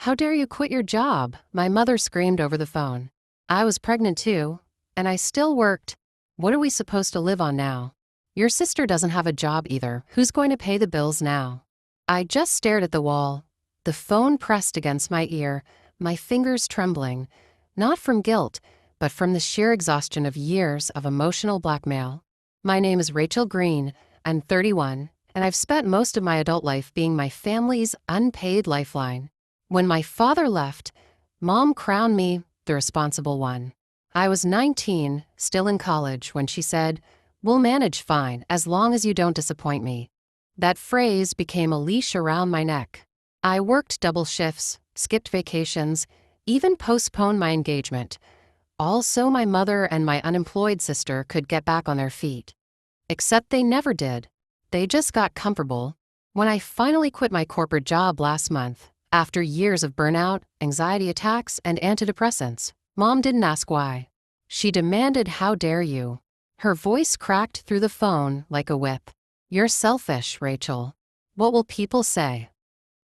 How dare you quit your job? My mother screamed over the phone. I was pregnant too, and I still worked. What are we supposed to live on now? Your sister doesn't have a job either. Who's going to pay the bills now? I just stared at the wall, the phone pressed against my ear, my fingers trembling, not from guilt, but from the sheer exhaustion of years of emotional blackmail. My name is Rachel Green. I'm 31, and I've spent most of my adult life being my family's unpaid lifeline. When my father left, Mom crowned me the responsible one. I was 19, still in college, when she said, "We'll manage fine as long as you don't disappoint me." That phrase became a leash around my neck. I worked double shifts, skipped vacations, even postponed my engagement, all so my mother and my unemployed sister could get back on their feet. Except they never did. They just got comfortable. When I finally quit my corporate job last month, after years of burnout, anxiety attacks, and antidepressants, Mom didn't ask why. She demanded, "How dare you?" Her voice cracked through the phone like a whip. "You're selfish, Rachel. What will people say?"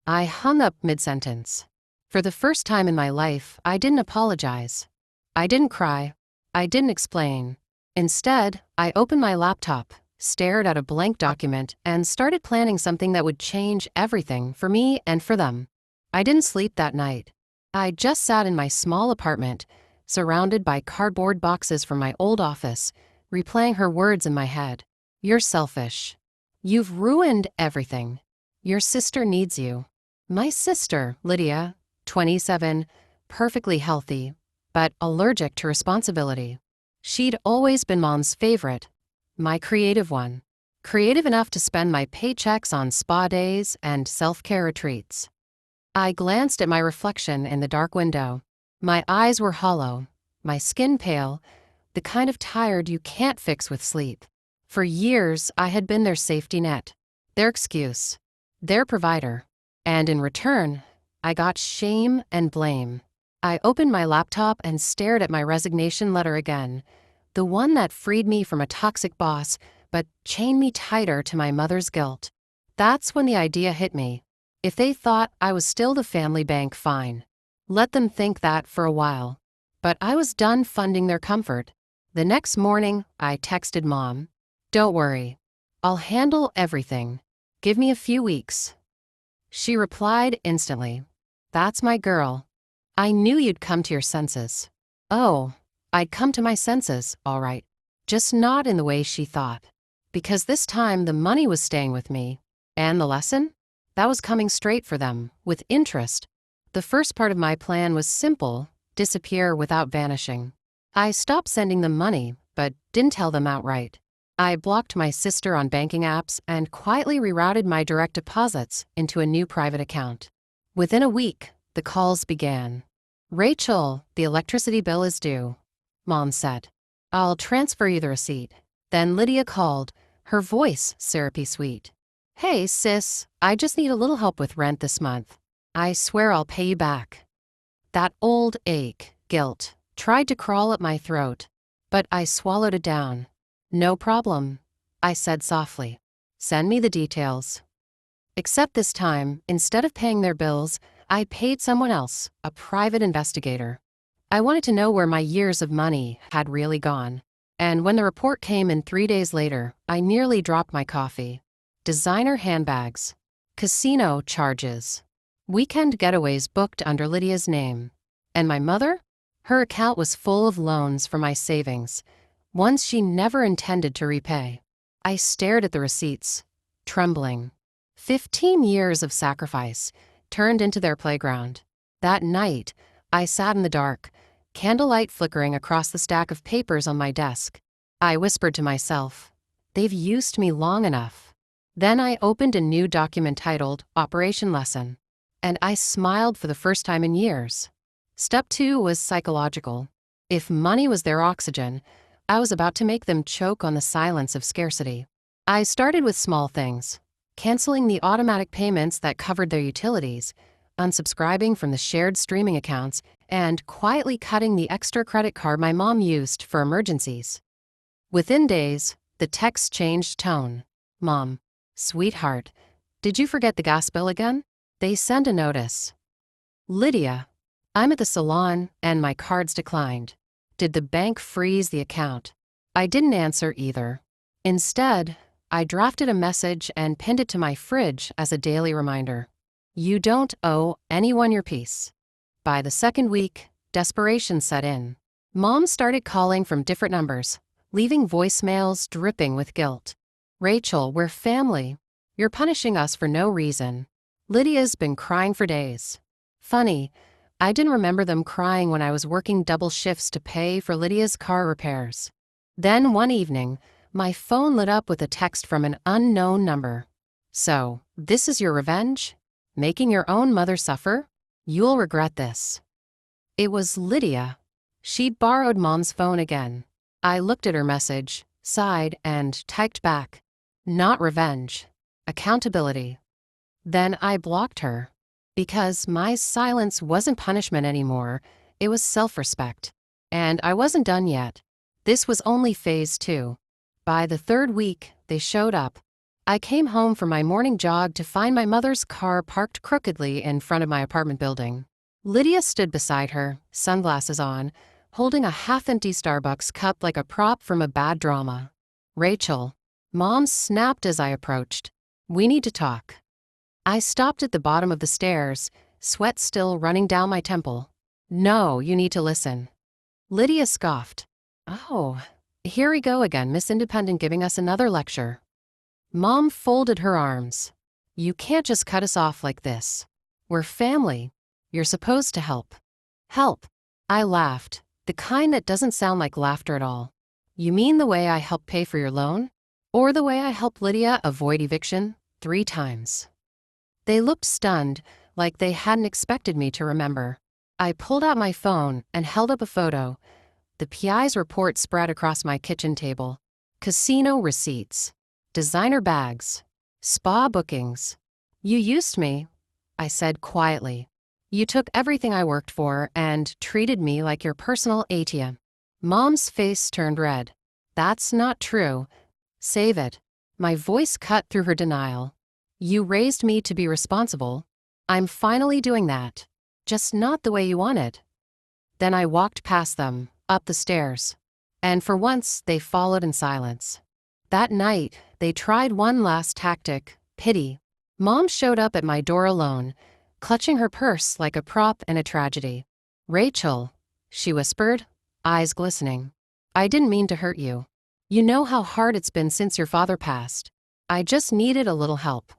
I hung up mid-sentence. For the first time in my life, I didn't apologize. I didn't cry. I didn't explain. Instead, I opened my laptop, stared at a blank document, and started planning something that would change everything for me and for them. I didn't sleep that night. I just sat in my small apartment, surrounded by cardboard boxes from my old office, replaying her words in my head. "You're selfish. You've ruined everything. Your sister needs you." My sister, Lydia, 27, perfectly healthy, but allergic to responsibility. She'd always been Mom's favorite, my creative one. Creative enough to spend my paychecks on spa days and self-care retreats. I glanced at my reflection in the dark window. My eyes were hollow, my skin pale, the kind of tired you can't fix with sleep. For years, I had been their safety net, their excuse, their provider. And in return, I got shame and blame. I opened my laptop and stared at my resignation letter again, the one that freed me from a toxic boss but chained me tighter to my mother's guilt. That's when the idea hit me. If they thought I was still the family bank, fine. Let them think that for a while. But I was done funding their comfort. The next morning, I texted Mom, "Don't worry. I'll handle everything. Give me a few weeks." She replied instantly, "That's my girl. I knew you'd come to your senses." Oh, I'd come to my senses, all right. Just not in the way she thought. Because this time the money was staying with me. And the lesson? That was coming straight for them, with interest. The first part of my plan was simple: disappear without vanishing. I stopped sending them money, but didn't tell them outright. I blocked my sister on banking apps and quietly rerouted my direct deposits into a new private account. Within a week, the calls began. "Rachel, the electricity bill is due," Mom said. "I'll transfer you the receipt." Then Lydia called, her voice syrupy sweet. "Hey, sis, I just need a little help with rent this month. I swear I'll pay you back." That old ache, guilt, tried to crawl up my throat, but I swallowed it down. "No problem," I said softly. "Send me the details." Except this time, instead of paying their bills, I paid someone else, a private investigator. I wanted to know where my years of money had really gone. And when the report came in 3 days later, I nearly dropped my coffee. Designer handbags, casino charges, weekend getaways booked under Lydia's name. And my mother? Her account was full of loans for my savings, ones she never intended to repay. I stared at the receipts, trembling. 15 years of sacrifice turned into their playground. That night, I sat in the dark, candlelight flickering across the stack of papers on my desk. I whispered to myself, "They've used me long enough." Then I opened a new document titled Operation Lesson, and I smiled for the first time in years. Step 2 was psychological. If money was their oxygen, I was about to make them choke on the silence of scarcity. I started with small things: canceling the automatic payments that covered their utilities, unsubscribing from the shared streaming accounts, and quietly cutting the extra credit card my mom used for emergencies. Within days, the text changed tone. "Mom, sweetheart, did you forget the gas bill again?" They send a notice. Lydia. I'm at the salon and my card's declined. Did the bank freeze the account? I didn't answer either. Instead, I drafted a message and pinned it to my fridge as a daily reminder. You don't owe anyone your peace. By the second week, desperation set in. Mom started calling from different numbers, leaving voicemails dripping with guilt. Rachel, we're family. You're punishing us for no reason. Lydia's been crying for days. Funny, I didn't remember them crying when I was working double shifts to pay for Lydia's car repairs. Then one evening, my phone lit up with a text from an unknown number. So, this is your revenge? Making your own mother suffer? You'll regret this. It was Lydia. She'd borrowed Mom's phone again. I looked at her message, sighed, and typed back, "Not revenge. Accountability." Then I blocked her. Because my silence wasn't punishment anymore, it was self-respect. And I wasn't done yet. This was only phase 2. By the third week, they showed up. I came home from my morning jog to find my mother's car parked crookedly in front of my apartment building. Lydia stood beside her, sunglasses on, holding a half-empty Starbucks cup like a prop from a bad drama. "Rachel." Mom snapped as I approached. "We need to talk." I stopped at the bottom of the stairs, sweat still running down my temple. "No, you need to listen." Lydia scoffed. "Oh, here we go again, Miss Independent giving us another lecture." Mom folded her arms. "You can't just cut us off like this. We're family. You're supposed to help." "Help?" I laughed, the kind that doesn't sound like laughter at all. "You mean the way I helped pay for your loan? Or the way I helped Lydia avoid eviction 3 times?" They looked stunned, like they hadn't expected me to remember. I pulled out my phone and held up a photo. The PI's report spread across my kitchen table. Casino receipts, designer bags, spa bookings. "You used me," I said quietly. "You took everything I worked for and treated me like your personal ATM." Mom's face turned red. "That's not true." "Save it." My voice cut through her denial. "You raised me to be responsible. I'm finally doing that. Just not the way you want it." Then I walked past them, up the stairs. And for once, they followed in silence. That night, they tried one last tactic, pity. Mom showed up at my door alone, clutching her purse like a prop in a tragedy. "Rachel," she whispered, eyes glistening. "I didn't mean to hurt you. You know how hard it's been since your father passed. I just needed a little help."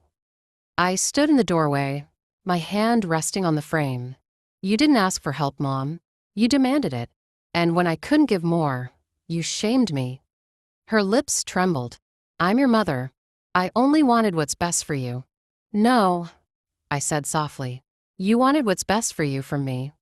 I stood in the doorway, my hand resting on the frame. "You didn't ask for help, Mom. You demanded it. And when I couldn't give more, you shamed me." Her lips trembled. "I'm your mother. I only wanted what's best for you." "No," I said softly. "You wanted what's best for you from me."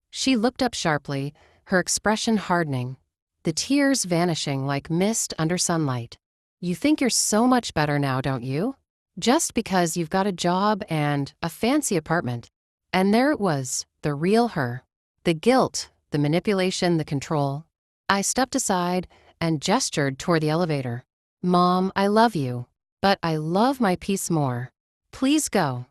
She looked up sharply, her expression hardening, the tears vanishing like mist under sunlight. "You think you're so much better now, don't you? Just because you've got a job and a fancy apartment." And there it was, the real her. The guilt, the manipulation, the control. I stepped aside and gestured toward the elevator. "Mom, I love you, but I love my peace more. Please go."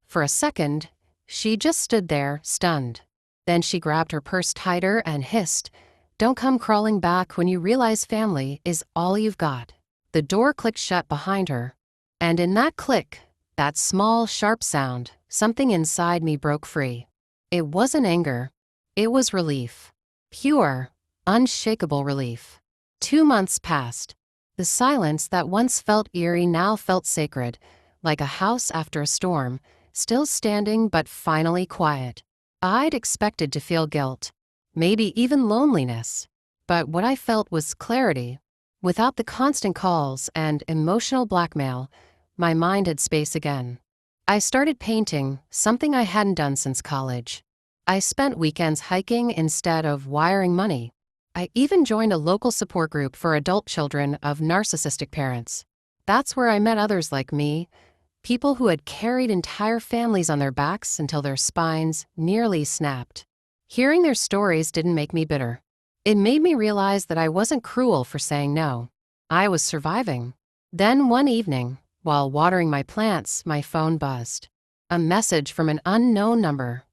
For a second, she just stood there, stunned. Then she grabbed her purse tighter and hissed, "Don't come crawling back when you realize family is all you've got." The door clicked shut behind her. And in that click, that small, sharp sound, something inside me broke free. It wasn't anger. It was relief. Pure, unshakable relief. 2 months passed. The silence that once felt eerie now felt sacred, like a house after a storm, still standing but finally quiet. I'd expected to feel guilt, maybe even loneliness. But what I felt was clarity. Without the constant calls and emotional blackmail, my mind had space again. I started painting, something I hadn't done since college. I spent weekends hiking instead of wiring money. I even joined a local support group for adult children of narcissistic parents. That's where I met others like me, people who had carried entire families on their backs until their spines nearly snapped. Hearing their stories didn't make me bitter. It made me realize that I wasn't cruel for saying no. I was surviving. Then one evening, while watering my plants, my phone buzzed. A message from an unknown number.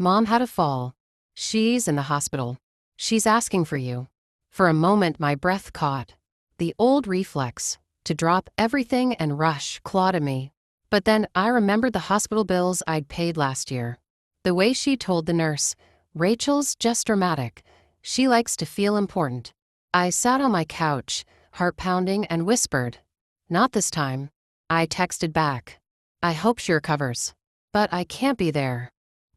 Mom had a fall. She's in the hospital. She's asking for you. For a moment, my breath caught. The old reflex, to drop everything and rush, clawed at me. But then I remembered the hospital bills I'd paid last year. The way she told the nurse, "Rachel's just dramatic. She likes to feel important." I sat on my couch, heart pounding, and whispered, "Not this time." I texted back, "I hope she recovers. But I can't be there."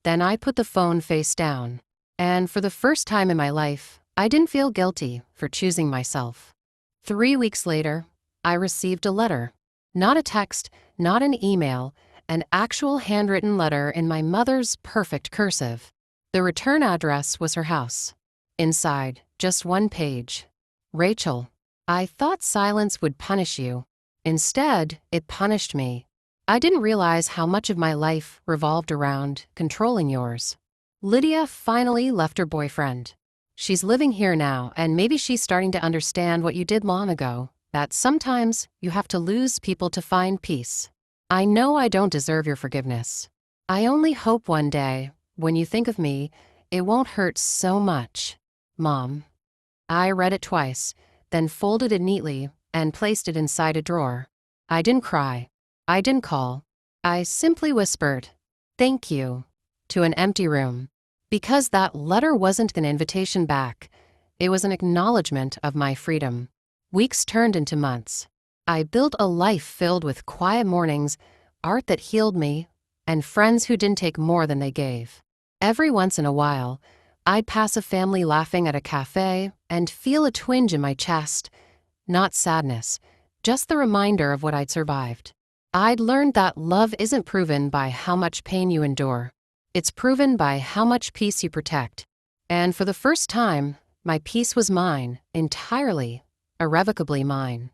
Then I put the phone face down. And for the first time in my life, I didn't feel guilty for choosing myself. 3 weeks later, I received a letter. Not a text, not an email, an actual handwritten letter in my mother's perfect cursive. The return address was her house. Inside, just one page. "Rachel, I thought silence would punish you. Instead, it punished me. I didn't realize how much of my life revolved around controlling yours. Lydia finally left her boyfriend. She's living here now, and maybe she's starting to understand what you did long ago, that sometimes you have to lose people to find peace. I know I don't deserve your forgiveness. I only hope one day, when you think of me, it won't hurt so much. Mom." I read it twice, then folded it neatly and placed it inside a drawer. I didn't cry. I didn't call. I simply whispered, "Thank you," to an empty room. Because that letter wasn't an invitation back. It was an acknowledgement of my freedom. Weeks turned into months. I built a life filled with quiet mornings, art that healed me, and friends who didn't take more than they gave. Every once in a while, I'd pass a family laughing at a cafe and feel a twinge in my chest. Not sadness, just the reminder of what I'd survived. I'd learned that love isn't proven by how much pain you endure. It's proven by how much peace you protect. And for the first time, my peace was mine, entirely, irrevocably mine.